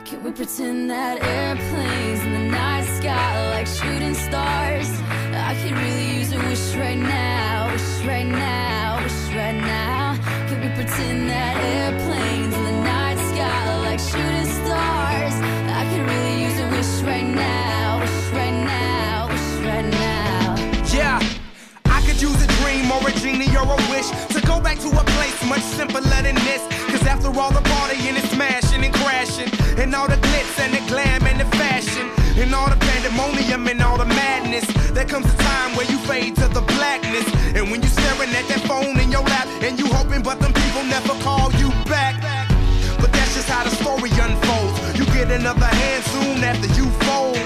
Can we pretend that airplanes in the night sky like shooting stars? I could really use a wish right now, wish right now, wish right now. Can we pretend that airplanes in the night sky like shooting stars? I could really use a wish right now, wish right now, wish right now. Yeah, I could use a dream or a genie or a wish to go back to a place much simpler than this. Cause after all the partying and smashing and crashing, and all the glitz and the glam and the fashion, and all the pandemonium and all the madness, there comes a time where you fade to the blackness. And when you staring at that phone in your lap, and you hoping but them people never call you back. But that's just how the story unfolds. You get another hand soon after you fold.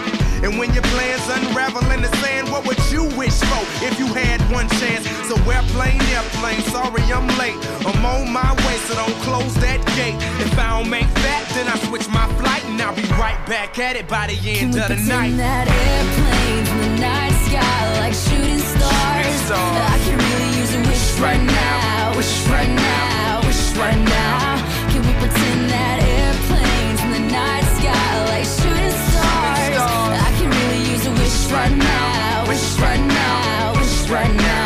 And when your plans unravel in the sand, what would you wish for if you had one chance? So airplane, sorry I'm late. I'm on my way, so don't close that gate. If I don't make that, then I switch my flight, and I'll be right back at it by the end of the night. Can we pretend that airplanes in the night sky like shooting stars? I could really use a wish right now, wish right now, wish right now. Can we pretend that airplanes in the night sky like shooting stars? I can really use a wish right now, wish right now, wish right now.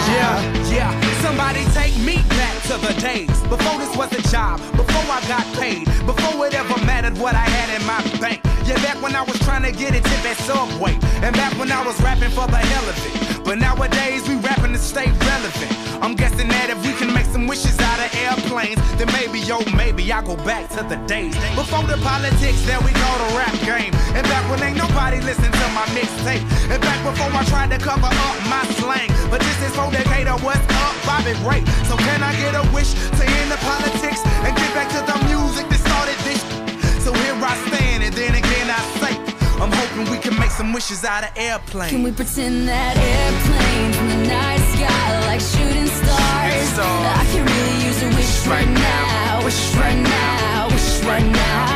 Yeah, somebody take me back to the days before this was a job, before I got paid, before it ever mattered what I had in my bank. Yeah, back when I was trying to get a tip at Subway, and back when I was rapping for the hell of it. But nowadays we rapping to stay relevant. I'm guessing that if we can make some wishes out of airplanes, then maybe, yo, maybe I go back to the days before the politics that we call the rap game. And back when ain't nobody listened to my mixtape. And back before I tried to cover up my slang. But this is for Decatur, what's up, Bobby Ray? So can I get a wish to end the politics and get back to the music that started this? So here I stand, and then again I say, I'm hoping we can make some wishes out of airplanes. Can we pretend that airplanes in the night sky like shooting stars? I can really use a wish right now, wish right now, wish right now.